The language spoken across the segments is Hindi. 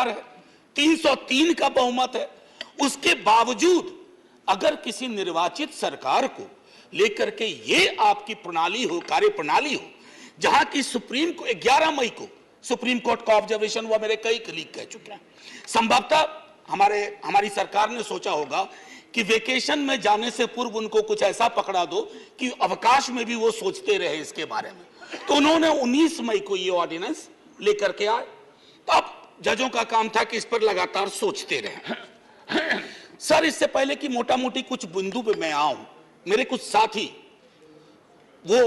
सरकार है, 303 का बहुमत है। उसके बावजूद अगर किसी निर्वाचित सरकार को लेकर के ये आपकी प्रणाली हो, कार्य प्रणाली हो, जहां की सुप्रीम को 11 मई को सुप्रीम कोर्ट का ऑब्जर्वेशन हुआ, मेरे कई कलीग कह चुके हैं। संभवतः हमारी सरकार ने सोचा होगा कि वेकेशन में जाने से पूर्व उनको कुछ ऐसा पकड़ा दो कि अवकाश में भी वो सोचते रहे इसके बारे में। तो उन्होंने 19 मई को ये ऑर्डिनेंस लेकर के आए। तो अब जजों का काम था कि इस पर लगातार सोचते रहे। सर, इससे पहले कि मोटा मोटी कुछ बिंदु पे मैं आऊं, मेरे कुछ साथी वो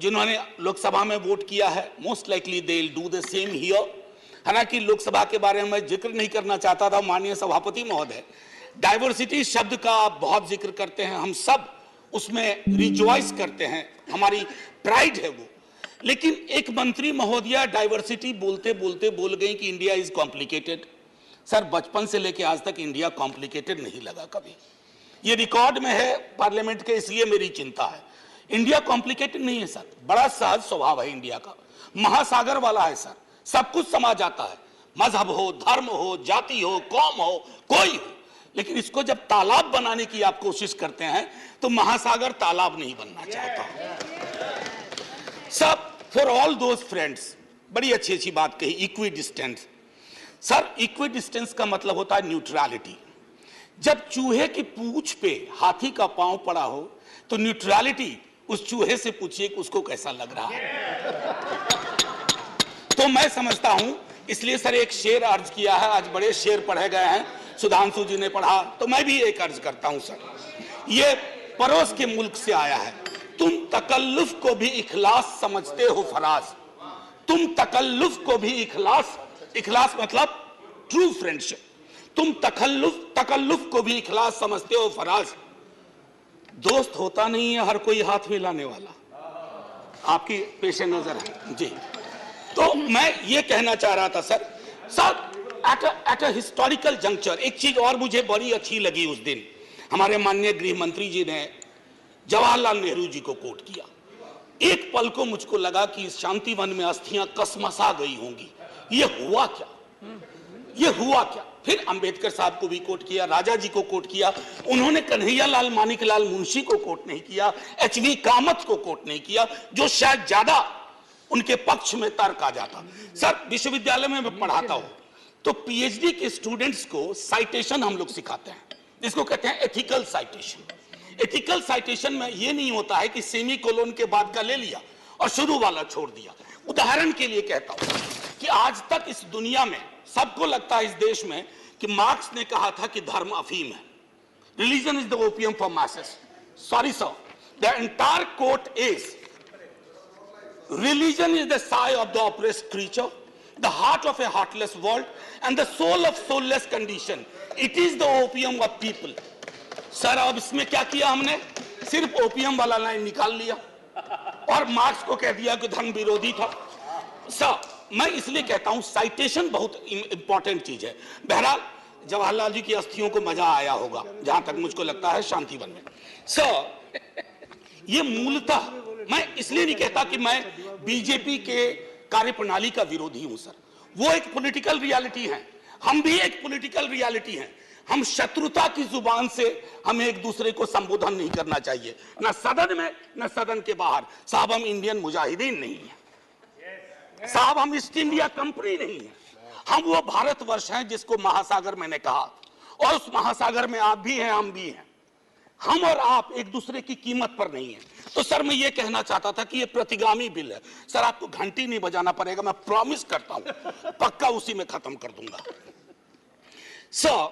जिन्होंने लोकसभा में वोट किया है, most likely they will do the same here. हालांकि लोकसभा के बारे में मैं जिक्र नहीं करना चाहता था, माननीय सभापति महोदय डाइवर्सिटी शब्द का आप बहुत जिक्र करते हैं, हम सब उसमें रिजॉइस करते हैं, हमारी प्राइड है वो। लेकिन एक मंत्री महोदया डाइवर्सिटी बोलते बोलते बोल गई कि इंडिया इज कॉम्प्लिकेटेड। सर, बचपन से लेकर आज तक इंडिया कॉम्प्लिकेटेड नहीं लगा कभी। ये रिकॉर्ड में है पार्लियामेंट के, इसलिए मेरी चिंता है। इंडिया कॉम्प्लिकेटेड नहीं है सर, बड़ा सहज स्वभाव है इंडिया का, महासागर वाला है सर, सब कुछ समा जाता है, मजहब हो, धर्म हो, जाति हो, कौम हो, कोई हो। लेकिन इसको जब तालाब बनाने की आप कोशिश करते हैं तो महासागर तालाब नहीं बनना चाहता। सब फॉर ऑल दोज फ्रेंड्स, बड़ी अच्छी अच्छी बात कही, equi distance. Sir, equi distance का मतलब होता है न्यूट्रलिटी। जब चूहे की पूंछ पे हाथी का पांव पड़ा हो तो न्यूट्रलिटी उस चूहे से पूछिए कि उसको कैसा लग रहा है। तो मैं समझता हूं, इसलिए सर एक शेर अर्ज किया है, आज बड़े शेर पढ़े गए हैं, सुधांशु जी ने पढ़ा, तो मैं भी एक अर्ज करता हूं सर। ये पड़ोस के मुल्क से आया है। तुम तकल्लुफ को भी इखलास समझते हो फराज, तुम तकल्लुफ को भी इखलास, इखलास मतलब ट्रू फ्रेंडशिप, तुम तकल्लुफ को भी इखलास समझते हो फराज। दोस्त होता नहीं है हर कोई हाथ मिलाने वाला, आपकी पेशे नजर है जी। तो मैं ये कहना चाह रहा था sir, at a historical juncture एक चीज और मुझे बड़ी अच्छी लगी। उस दिन हमारे माननीय गृह मंत्री जी ने जवाहरलाल नेहरू जी को कोट किया। एक पल को मुझको लगा कि शांति वन में अस्थियां कसमसा गई होंगी, ये हुआ क्या, ये हुआ क्या। फिर अंबेडकर साहब को भी कोट किया, राजा जी को कोट किया, उन्होंने कन्हैयालाल मानिकलाल मुंशी को कोट नहीं किया, एचवी कामत को कोट नहीं किया, जो शायद ज्यादा उनके पक्ष में तर्क आ जाता। सर, विश्वविद्यालय में मैं पढ़ाता हूं तो पीएचडी के स्टूडेंट्स को साइटेशन हम लोग सिखाते हैं, जिसको कहते हैं एथिकल साइटेशन। एथिकल साइटेशन में यह नहीं होता है कि सेमी कोलोन के बाद का ले लिया और शुरू वाला छोड़ दिया। उदाहरण के लिए कहता हूं कि आज तक इस दुनिया में सबको लगता है इस देश में कि मार्क्स ने कहा था कि धर्म अफीम है, religion is the opium for masses. Sorry sir, the entire quote is religion is the sigh of the oppressed creature, the heart of a heartless world, and the soul of soulless condition. It is the opium of people. Sir, अब इसमें क्या किया हमने, सिर्फ ओपियम वाला लाइन निकाल लिया और मार्क्स को कह दिया कि धर्म विरोधी था। सर, मैं इसलिए कहता हूं साइटेशन बहुत इंपॉर्टेंट चीज है। बहरहाल जवाहरलाल जी की अस्थियों को मजा आया होगा, जहां तक मुझको लगता है शांतिवन में। सर, ये मूलतः मैं इसलिए नहीं कहता कि मैं बीजेपी के कार्यप्रणाली का विरोधी हूं सर, वो एक पॉलिटिकल रियलिटी है, हम भी एक पॉलिटिकल रियलिटी हैं। हम शत्रुता की जुबान से हमें एक दूसरे को संबोधन नहीं करना चाहिए, ना सदन में ना सदन के बाहर। साहब, हम इंडियन मुजाहिदीन नहीं है साहब, हम ईस्ट इंडिया कंपनी नहीं है, हम वो भारतवर्ष हैं जिसको महासागर मैंने कहा, और उस महासागर में आप भी हैं, हम भी हैं। हम और आप एक दूसरे की कीमत पर नहीं है। तो सर, मैं ये कहना चाहता था कि ये प्रतिगामी बिल है सर, आपको घंटी नहीं बजाना पड़ेगा, मैं प्रॉमिस करता हूं, पक्का उसी में खत्म कर दूंगा। सर,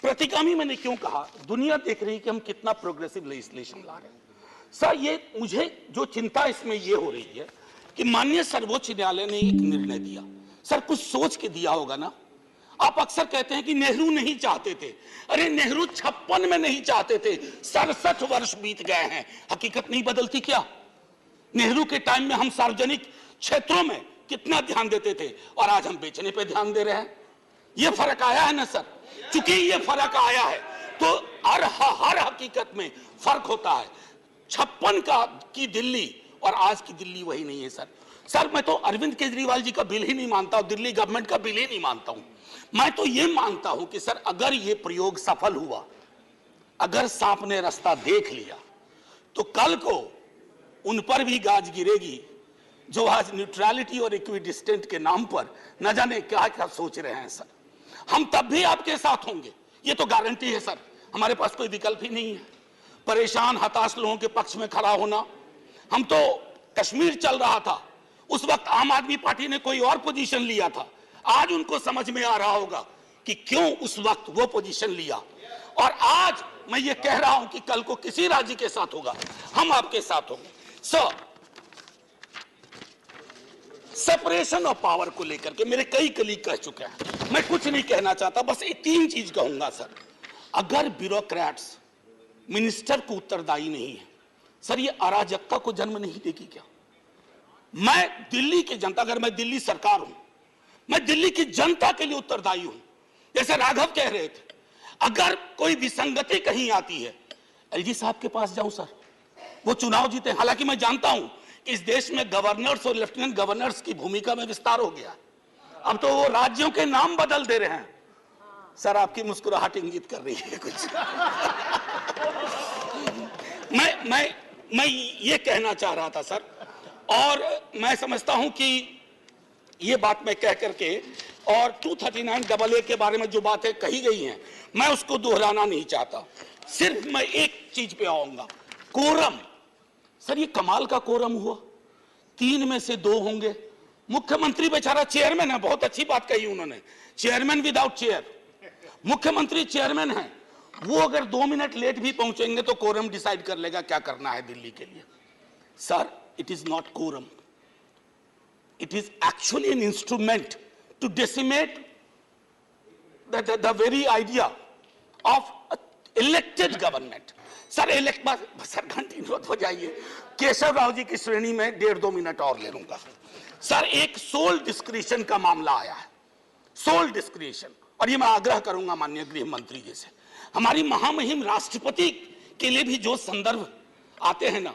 प्रतिगामी मैंने क्यों कहा, दुनिया देख रही है कि हम कितना प्रोग्रेसिव लेजिस्लेशन ला रहे हैं। सर, ये मुझे जो चिंता इसमें ये हो रही है कि माननीय सर्वोच्च न्यायालय ने एक निर्णय दिया, सर कुछ सोच के दिया होगा ना। आप अक्सर कहते हैं कि नेहरू नहीं चाहते थे, अरे नेहरू 56 में नहीं चाहते थे, 67 वर्ष बीत गए हैं, हकीकत नहीं बदलती क्या। नेहरू के टाइम में हम सार्वजनिक क्षेत्रों में कितना ध्यान देते थे और आज हम बेचने पे ध्यान दे रहे हैं। ये फर्क आया है ना सर, चूंकि ये फर्क आया है तो हर हकीकत में फर्क होता है। 56 की दिल्ली और आज की दिल्ली वही नहीं है सर। सर, मैं तो अरविंद केजरीवाल जी का बिल ही नहीं मानता हूं, दिल्ली गवर्नमेंट का बिल ही नहीं मानता हूं। मैं तो ये मानता हूं कि सर अगर ये प्रयोग सफल हुआ, अगर सांप ने रास्ता देख लिया, तो कल को उन पर भी गाज गिरेगी जो आज न्यूट्रलिटी और इक्विडिस्टेंट के नाम पर न जाने क्या क्या सोच रहे हैं। सर हम तब भी आपके साथ होंगे, ये तो गारंटी है सर, हमारे पास कोई विकल्प ही नहीं है। परेशान हताश लोगों के पक्ष में खड़ा होना, हम तो कश्मीर चल रहा था उस वक्त आम आदमी पार्टी ने कोई और पोजीशन लिया था, आज उनको समझ में आ रहा होगा कि क्यों उस वक्त वो पोजीशन लिया। और आज मैं ये कह रहा हूं कि कल को किसी राज्य के साथ होगा, हम आपके साथ होंगे। सेपरेशन ऑफ पावर को लेकर के मेरे कई कलीग कह चुके हैं, मैं कुछ नहीं कहना चाहता, बस ये 3 चीज कहूंगा सर। अगर ब्यूरोक्रेट्स मिनिस्टर को उत्तरदायी नहीं है सर, ये अराजकता को जन्म नहीं देगी क्या? मैं दिल्ली की जनता, अगर मैं दिल्ली सरकार हूं, मैं दिल्ली की जनता के लिए उत्तरदायी हूं। जैसे राघव कह रहे थे, अगर कोई विसंगति कहीं आती है, एलजी साहब के पास जाऊं सर, वो चुनाव जीते। हालांकि मैं जानता हूं कि इस देश में गवर्नर्स और लेफ्टिनेंट गवर्नर्स की भूमिका में विस्तार हो गया, अब तो वो राज्यों के नाम बदल दे रहे हैं। सर आपकी मुस्कुराहट इंगित कर रही है कुछ। मैं ये कहना चाह रहा था सर, और मैं समझता हूं कि ये बात मैं कह करके, और 239AA के बारे में जो बातें कही गई हैं मैं उसको दोहराना नहीं चाहता, सिर्फ मैं एक चीज पे आऊंगा, कोरम। सर ये कमाल का कोरम हुआ, 3 में से 2 होंगे। मुख्यमंत्री बेचारा चेयरमैन है, बहुत अच्छी बात कही उन्होंने, चेयरमैन विदाउट चेयर। मुख्यमंत्री चेयरमैन है, वो अगर 2 मिनट लेट भी पहुंचेंगे तो कोरम डिसाइड कर लेगा क्या करना है दिल्ली के लिए। Sir it is not quorum, it is actually an instrument to decimate the very idea of elected government. Sir sir continue हो जाइए, केशव राव जी की श्रेणी में 1.5-2 मिनट और ले लूंगा। सर एक सोल डिस्क्रिशन का मामला आया है, सोल डिस्क्रिशन, और ये मैं आग्रह करूंगा माननीय गृह मंत्री जी से, हमारी महामहिम राष्ट्रपति के लिए भी जो संदर्भ आते हैं ना,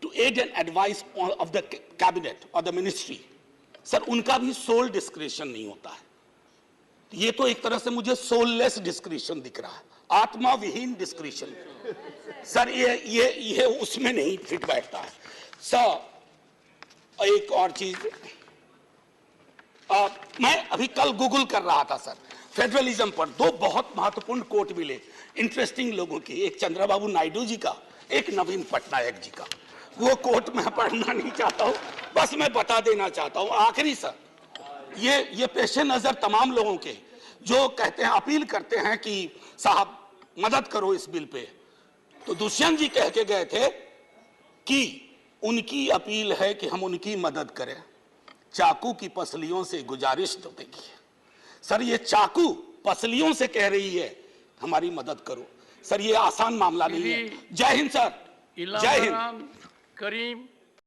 to aid and advice of the cabinet और द मिनिस्ट्री, सर उनका भी सोल डिस्क्रिशन नहीं होता है। ये तो एक तरह से मुझे सोललेस डिस्क्रिशन दिख रहा है, आत्मा विहीन डिस्क्रिशन। सर ये उसमें नहीं फिट बैठता है। सर एक और चीज, मैं अभी कल गूगल कर रहा था सर, फेडरलिज्म पर 2 बहुत महत्वपूर्ण कोट मिले इंटरेस्टिंग लोगों की, एक चंद्रबाबू नायडू जी का, एक नवीन पटनायक जी का। वो कोट मैं पढ़ना नहीं चाहता हूं, बस मैं बता देना चाहता हूं। आखिरी सर, ये पेशे नजर तमाम लोगों के जो कहते हैं, अपील करते हैं कि साहब मदद करो इस बिल पे, तो दुष्यंत जी कह के गए थे कि उनकी अपील है कि हम उनकी मदद करें, चाकू की पसलियों से गुजारिश तो देखिए। सर ये चाकू पसलियों से कह रही है हमारी मदद करो। सर ये आसान मामला नहीं है। जय हिंद सर, जय हिंद। करीम।